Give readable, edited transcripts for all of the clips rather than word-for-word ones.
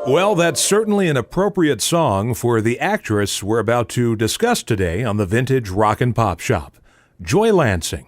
Well, that's certainly an appropriate song for the actress we're about to discuss today on the Vintage Rock and Pop Shop, Joi Lansing.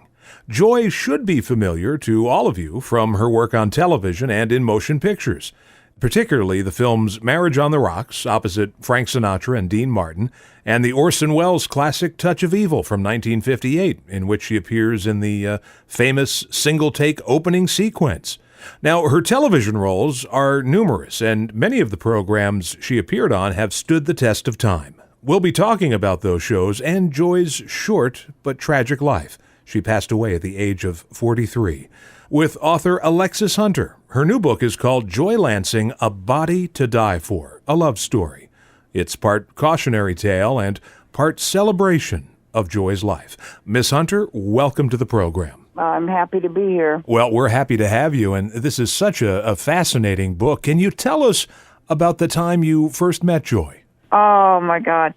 Joi should be familiar to all of you from her work on television and in motion pictures, particularly the films Marriage on the Rocks, opposite Frank Sinatra and Dean Martin, and the Orson Welles classic Touch of Evil from 1958, in which she appears in the famous single-take opening sequence. Now, her television roles are numerous, and many of the programs she appeared on have stood the test of time. We'll be talking about those shows and Joi's short but tragic life. She passed away at the age of 43. With author Alexis Hunter. Her new book is called Joi Lansing, A Body to Die For, a love story. It's part cautionary tale and part celebration of Joi's life. Miss Hunter, welcome to the program. I'm happy to be here. Well, we're happy to have you, and this is such a fascinating book. Can you tell us about the time you first met Joi? Oh, my God.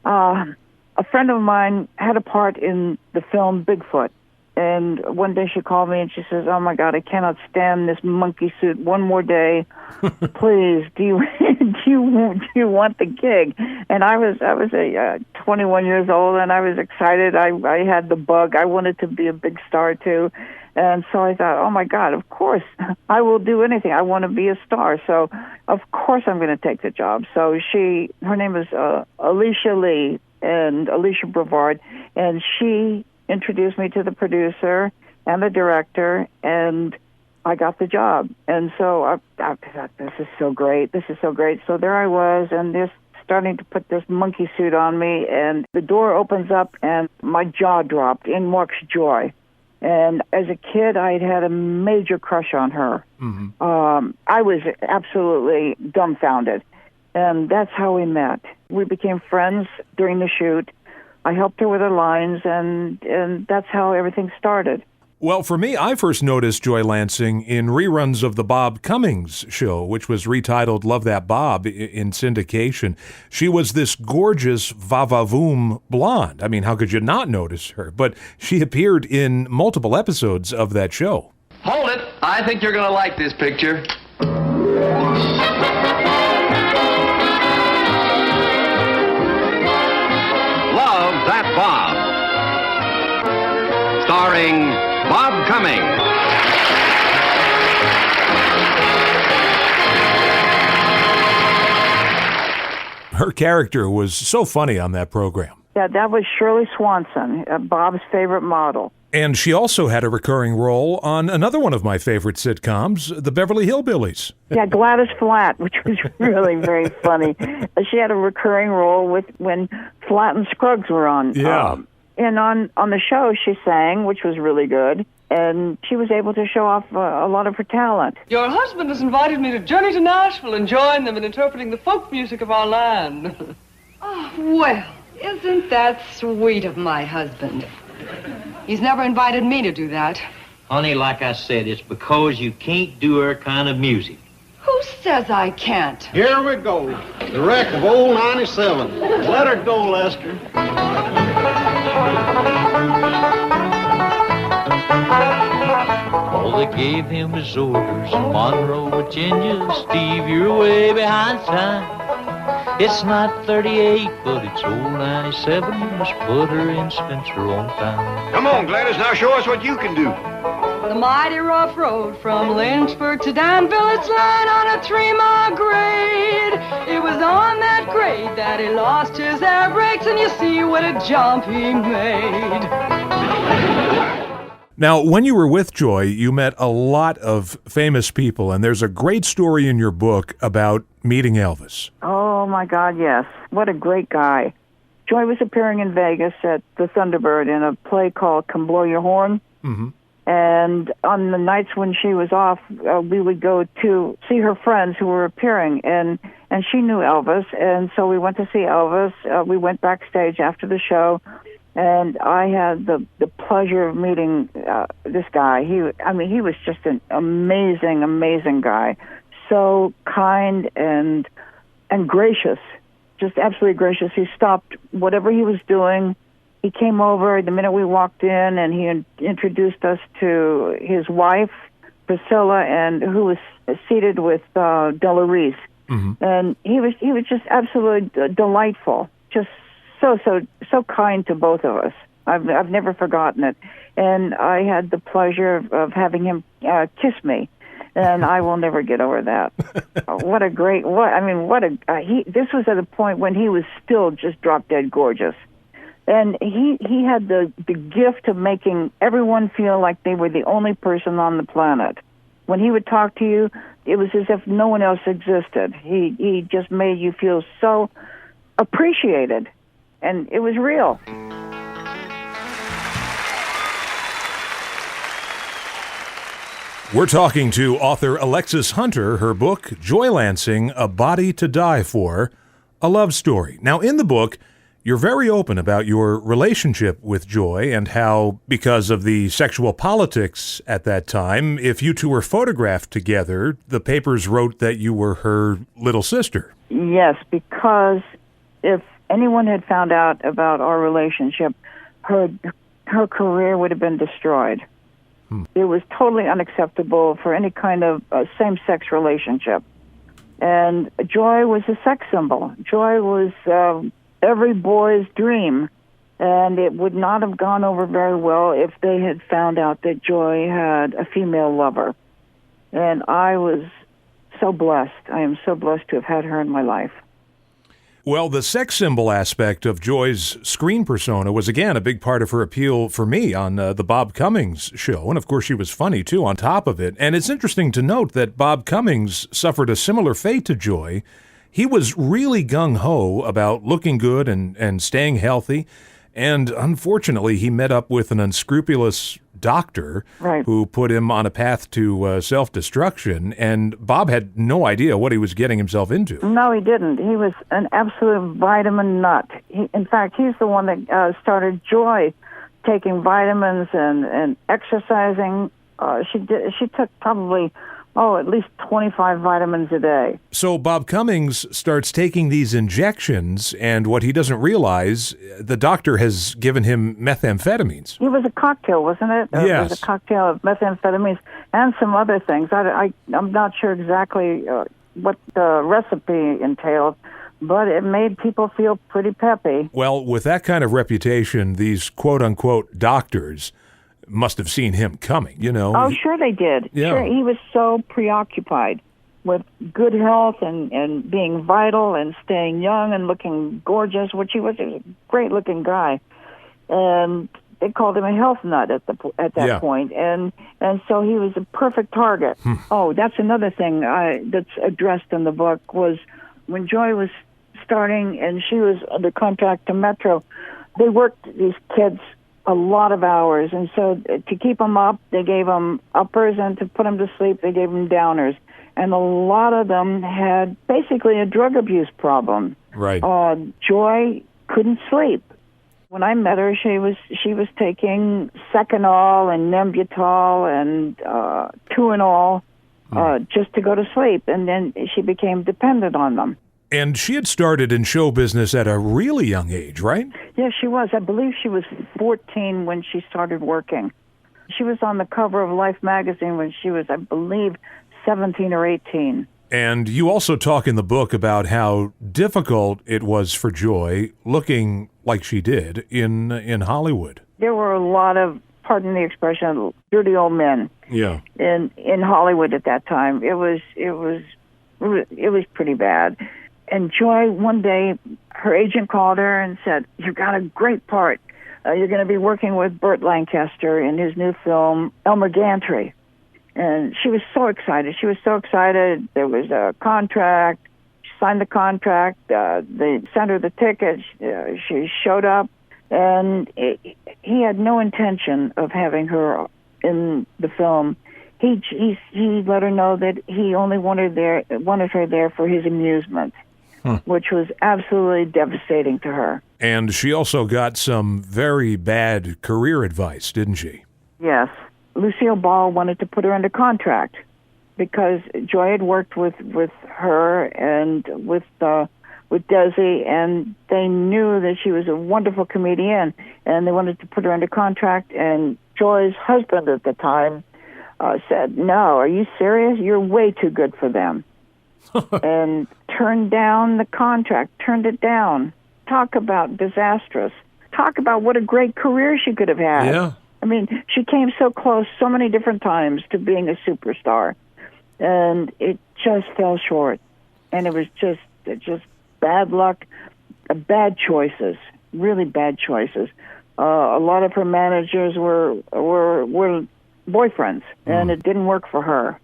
A friend of mine had a part in the film Bigfoot, and one day she called me and she says, "Oh, my God, I cannot stand this monkey suit one more day. Please, do you want the gig?" And I was 21 years old, and I was excited. I had the bug. I wanted to be a big star too, and so I thought, "Oh my God, of course I will do anything. I want to be a star, so of course I'm going to take the job." So her name is Alicia Lee and Alicia Brevard, and she introduced me to the producer and the director, and I got the job. And so I thought, this is so great. This is so great. So there I was, and they're starting to put this monkey suit on me, and the door opens up, and my jaw dropped. In walks Joi. And as a kid, I'd had a major crush on her. Mm-hmm. I was absolutely dumbfounded. And that's how we met. We became friends during the shoot. I helped her with her lines, and that's how everything started. Well, for me, I first noticed Joi Lansing in reruns of the Bob Cummings show, which was retitled Love That Bob in syndication. She was this gorgeous va-va-voom blonde. I mean, how could you not notice her? But she appeared in multiple episodes of that show. Hold it. I think you're going to like this picture. Love That Bob. Starring Bob Cummings. Her character was so funny on that program. Yeah, that was Shirley Swanson, Bob's favorite model. And she also had a recurring role on another one of my favorite sitcoms, The Beverly Hillbillies. Yeah, Gladys Flatt, which was really very funny. She had a recurring role when Flatt and Scruggs were on. Yeah. And on the show, she sang, which was really good. And she was able to show off a lot of her talent. Your husband has invited me to journey to Nashville and join them in interpreting the folk music of our land. Oh, well, isn't that sweet of my husband? He's never invited me to do that. Honey, like I said, it's because you can't do her kind of music. Who says I can't? Here we go. The wreck of old 97. Let her go, Lester. All they gave him was orders. Monroe, Virginia, Steve, you're way behind time. It's not 38, but it's old 97. You must put her in Spencer on time. Come on, Gladys. Now show us what you can do. The mighty rough road from Lynchburg to Danville, it's lying on a 3-mile grade. It was on that grade that he lost his air brakes, and you see what a jump he made. Now, when you were with Joi, you met a lot of famous people, and there's a great story in your book about meeting Elvis. Oh, my God, yes. What a great guy. Joi was appearing in Vegas at the Thunderbird in a play called Come Blow Your Horn. Mm-hmm. And on the nights when she was off, we would go to see her friends who were appearing, and she knew Elvis, and so we went to see Elvis. We went backstage after the show, and I had the pleasure of meeting this guy. He was just an amazing, amazing guy. So kind and gracious, just absolutely gracious. He stopped whatever he was doing. He came over the minute we walked in, and he introduced us to his wife, Priscilla, and who was seated with Della Reese. And he was just absolutely delightful, just so kind to both of us. I've never forgotten it, and I had the pleasure of having him kiss me, and I will never get over that. This was at a point when he was still just drop dead gorgeous. And he had the gift of making everyone feel like they were the only person on the planet. When he would talk to you, it was as if no one else existed. He just made you feel so appreciated, and it was real. We're talking to author Alexis Hunter, her book, Joi Lansing, A Body to Die For, a love story. Now, in the book, you're very open about your relationship with Joi and how, because of the sexual politics at that time, if you two were photographed together, the papers wrote that you were her little sister. Yes, because if anyone had found out about our relationship, her career would have been destroyed. It was totally unacceptable for any kind of same-sex relationship. And Joi was a sex symbol. Joi was every boy's dream. And it would not have gone over very well if they had found out that Joi had a female lover. And I was so blessed. I am so blessed to have had her in my life. Well, the sex symbol aspect of Joi's screen persona was, again, a big part of her appeal for me on the Bob Cummings show. And, of course, she was funny, too, on top of it. And it's interesting to note that Bob Cummings suffered a similar fate to Joi. He was really gung-ho about looking good and staying healthy. And, unfortunately, he met up with an unscrupulous doctor who put him on a path to self-destruction, and Bob had no idea what he was getting himself into. No, he didn't. He was an absolute vitamin nut. In fact, he's the one that started Joi taking vitamins and exercising. She took probably at least 25 vitamins a day. So Bob Cummings starts taking these injections, and what he doesn't realize, the doctor has given him methamphetamines. It was a cocktail, wasn't it? Yes. It was a cocktail of methamphetamines and some other things. I'm not sure exactly what the recipe entailed, but it made people feel pretty peppy. Well, with that kind of reputation, these quote-unquote doctors must have seen him coming, you know. Oh, sure they did. Yeah. Sure, he was so preoccupied with good health and being vital and staying young and looking gorgeous, which he was a great-looking guy. And they called him a health nut at that point. And so he was a perfect target. Oh, that's another thing that's addressed in the book was when Joi was starting and she was under contract to Metro, they worked these kids a lot of hours, and so to keep them up, they gave them uppers, and to put them to sleep, they gave them downers. And a lot of them had basically a drug abuse problem. Right. Joi couldn't sleep. When I met her, she was taking Seconal and Nembutal and Tuinol just to go to sleep, and then she became dependent on them. And she had started in show business at a really young age, right? Yes, she was. I believe she was 14 when she started working. She was on the cover of Life magazine when she was, I believe, 17 or 18. And you also talk in the book about how difficult it was for Joi, looking like she did, in Hollywood. There were a lot of, pardon the expression, dirty old men. Yeah. In Hollywood at that time. It was pretty bad. And Joi, one day, her agent called her and said, "You've got a great part. You're going to be working with Burt Lancaster in his new film, Elmer Gantry." And she was so excited. There was a contract. She signed the contract. They sent her the ticket. She showed up. And he had no intention of having her in the film. He let her know that he only wanted her there for his amusement. Which was absolutely devastating to her. And she also got some very bad career advice, didn't she? Yes. Lucille Ball wanted to put her under contract because Joi had worked with her and with Desi, and they knew that she was a wonderful comedian, and they wanted to put her under contract. And Joi's husband at the time said, "No, are you serious? You're way too good for them." And turned down the contract, turned it down. Talk about disastrous. Talk about what a great career she could have had. Yeah. I mean, she came so close so many different times to being a superstar, and it just fell short. And it was just bad luck, bad choices, really bad choices. A lot of her managers were boyfriends, and it didn't work for her.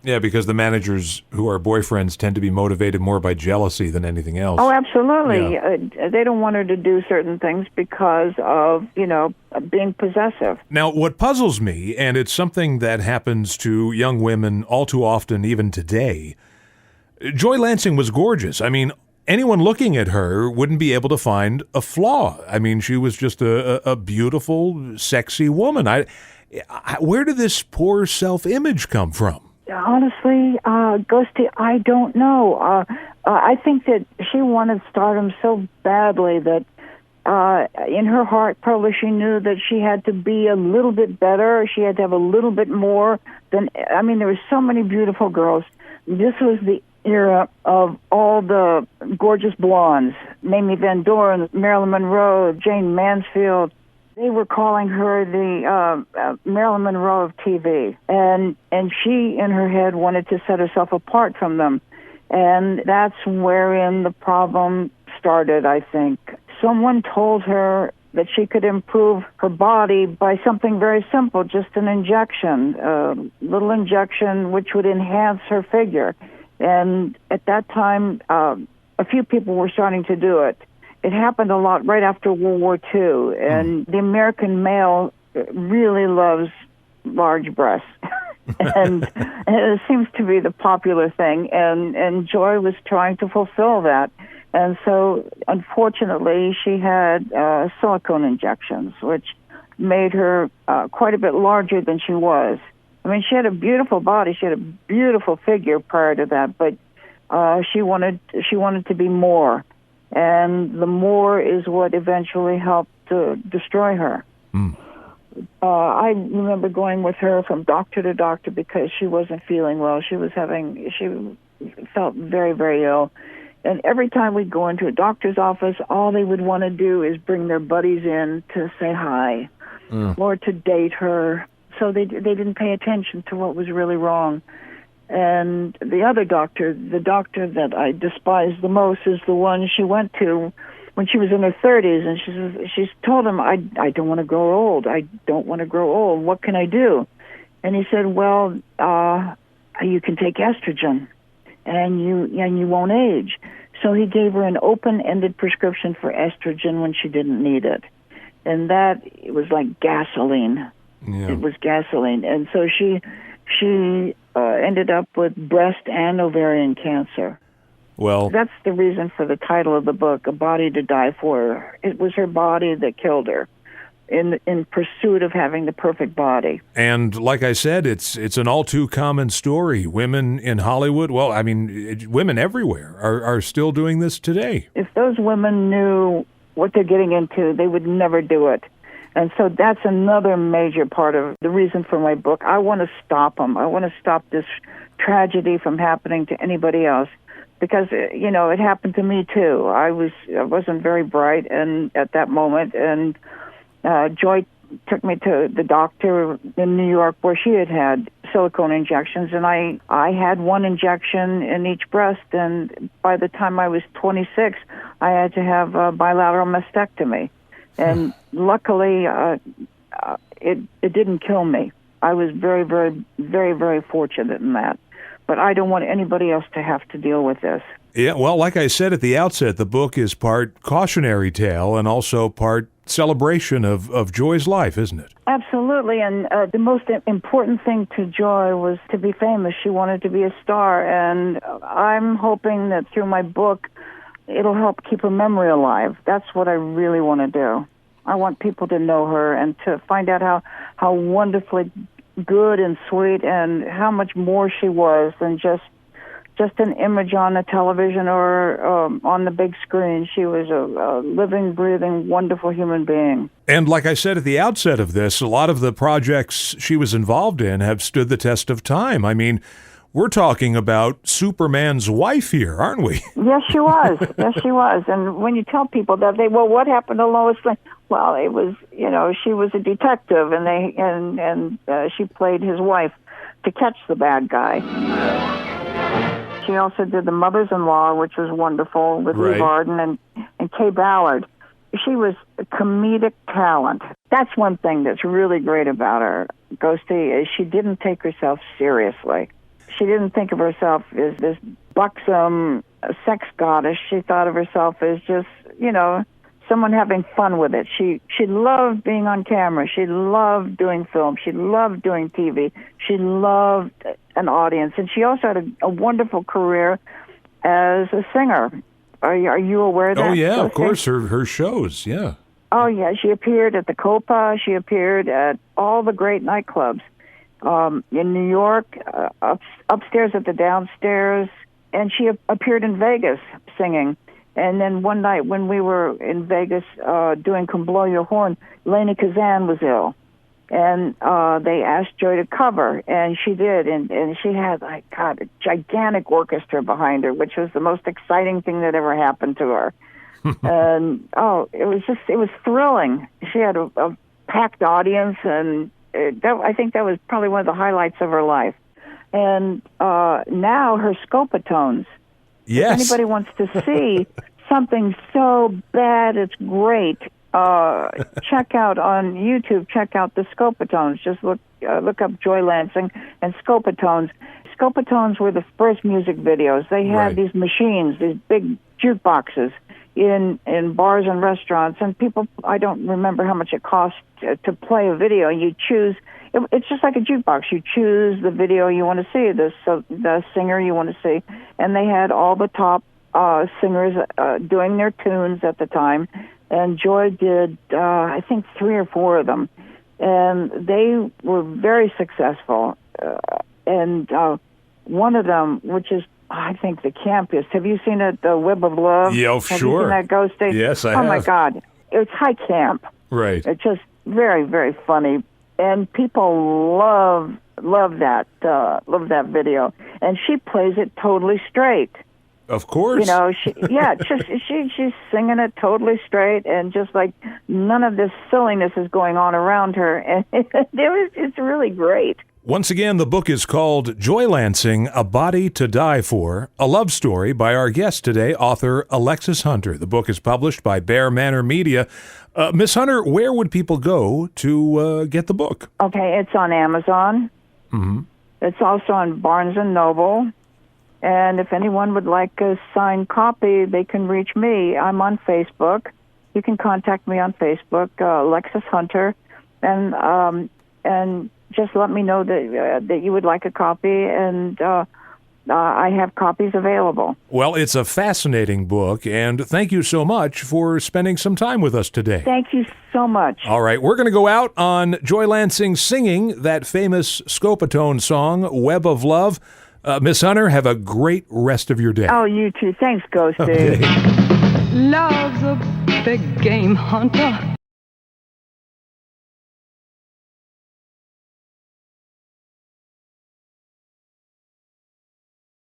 Yeah, because the managers who are boyfriends tend to be motivated more by jealousy than anything else. Oh, absolutely. Yeah. They don't want her to do certain things because of, being possessive. Now, what puzzles me, and it's something that happens to young women all too often, even today, Joi Lansing was gorgeous. I mean, anyone looking at her wouldn't be able to find a flaw. I mean, she was just a beautiful, sexy woman. Where did this poor self-image come from? Honestly, Ghosty, I don't know. I think that she wanted stardom so badly that in her heart, probably she knew that she had to be a little bit better. She had to have a little bit more than. I mean, there were so many beautiful girls. This was the era of all the gorgeous blondes: Mamie Van Doren, Marilyn Monroe, Jane Mansfield. They were calling her the Marilyn Monroe of TV, and she, in her head, wanted to set herself apart from them, and that's wherein the problem started, I think. Someone told her that she could improve her body by something very simple, just an injection, a little injection which would enhance her figure, and at that time, a few people were starting to do it. It happened a lot right after World War II, and the American male really loves large breasts, and it seems to be the popular thing, and Joi was trying to fulfill that. And so, unfortunately, she had silicone injections, which made her quite a bit larger than she was. I mean, she had a beautiful body, she had a beautiful figure prior to that, but she wanted to be more. And the more is what eventually helped to destroy her. I remember going with her from doctor to doctor because she wasn't feeling well. She felt very, very ill. And every time we'd go into a doctor's office, all they would want to do is bring their buddies in to say hi or to date her. So they didn't pay attention to what was really wrong. And the other doctor, the doctor that I despised the most, is the one she went to when she was in her 30s, and she's told him, I don't want to grow old. I don't want to grow old. What can I do? And he said, well, you can take estrogen, and you won't age. So he gave her an open-ended prescription for estrogen when she didn't need it. And it was like gasoline. Yeah. It was gasoline. And so she ended up with breast and ovarian cancer. Well, that's the reason for the title of the book, A Body to Die For. It was her body that killed her in pursuit of having the perfect body. And like I said, it's an all too common story. Women in Hollywood, well, I mean, women everywhere are still doing this today. If those women knew what they're getting into, they would never do it. And so that's another major part of the reason for my book. I want to stop them. I want to stop this tragedy from happening to anybody else, because it happened to me too. I wasn't very bright and at that moment, and Joi took me to the doctor in New York where she had silicone injections, and I had one injection in each breast, and by the time I was 26, I had to have a bilateral mastectomy. And luckily, it didn't kill me. I was very, very, very, very fortunate in that. But I don't want anybody else to have to deal with this. Yeah, well, like I said at the outset, the book is part cautionary tale and also part celebration of Joi's life, isn't it? Absolutely. And the most important thing to Joi was to be famous. She wanted to be a star. And I'm hoping that through my book, it'll help keep her memory alive. That's what I really want to do. I want people to know her and to find out how wonderfully good and sweet and how much more she was than just an image on the television or on the big screen. She was a living, breathing, wonderful human being. And like I said at the outset of this, a lot of the projects she was involved in have stood the test of time. I mean, we're talking about Superman's wife here, aren't we? Yes, she was. Yes, she was. And when you tell people that, what happened to Lois Lane? Well, it was, she was a detective, and she played his wife to catch the bad guy. She also did The Mothers-in-Law, which was wonderful, with Eve Arden and Kay Ballard. She was a comedic talent. That's one thing that's really great about her, Ghosty, is she didn't take herself seriously. She didn't think of herself as this buxom sex goddess. She thought of herself as just, someone having fun with it. She loved being on camera. She loved doing film. She loved doing TV. She loved an audience. And she also had a wonderful career as a singer. Are you aware of that? Oh, yeah, of course, her shows, yeah. Oh, yeah, she appeared at the Copa. She appeared at all the great nightclubs in New York, upstairs at the downstairs, and she appeared in Vegas singing. And then one night when we were in Vegas doing Come Blow Your Horn, Lainie Kazan was ill. And they asked Joi to cover, and she did. And she had, a gigantic orchestra behind her, which was the most exciting thing that ever happened to her. And, it was thrilling. She had a packed audience, and I think that was probably one of the highlights of her life. And now her Scopatones. Yes. If anybody wants to see something so bad it's great, check out on YouTube. Check out the Scopatones. Just look up Joi Lansing and Scopatones. Scopatones were the first music videos. They had these machines, these big jukeboxes in bars and restaurants, and people. I don't remember how much it cost to play a video. You choose. It's just like a jukebox. You choose the video you want to see, the singer you want to see, and they had all the top singers doing their tunes at the time. And Joi did, I think, 3 or 4 of them, and they were very successful. And one of them, which is, I think, the campiest. Have you seen it, The Web of Love? Yeah, have sure. Have you seen that, Ghosty? Yes, I have. Oh, my God. It's high camp. Right. It's just very, very funny. And people love that video. And she plays it totally straight. Of course. She's singing it totally straight, and just like none of this silliness is going on around her. And it's really great. Once again, the book is called Joi Lansing, A Body to Die For, a love story by our guest today, author Alexis Hunter. The book is published by Bear Manor Media. Miss Hunter, where would people go to get the book? Okay, it's on Amazon. Mm-hmm. It's also on Barnes & Noble. And if anyone would like a signed copy, they can reach me. I'm on Facebook. You can contact me on Facebook, Alexis Hunter, and just let me know that you would like a copy, and I have copies available. Well, it's a fascinating book, and thank you so much for spending some time with us today. Thank you so much. All right, we're going to go out on Joi Lansing singing that famous Scopatone song, Web of Love. Miss Hunter, have a great rest of your day. Oh, you too. Thanks, Ghosty. Okay. Love's a big game hunter.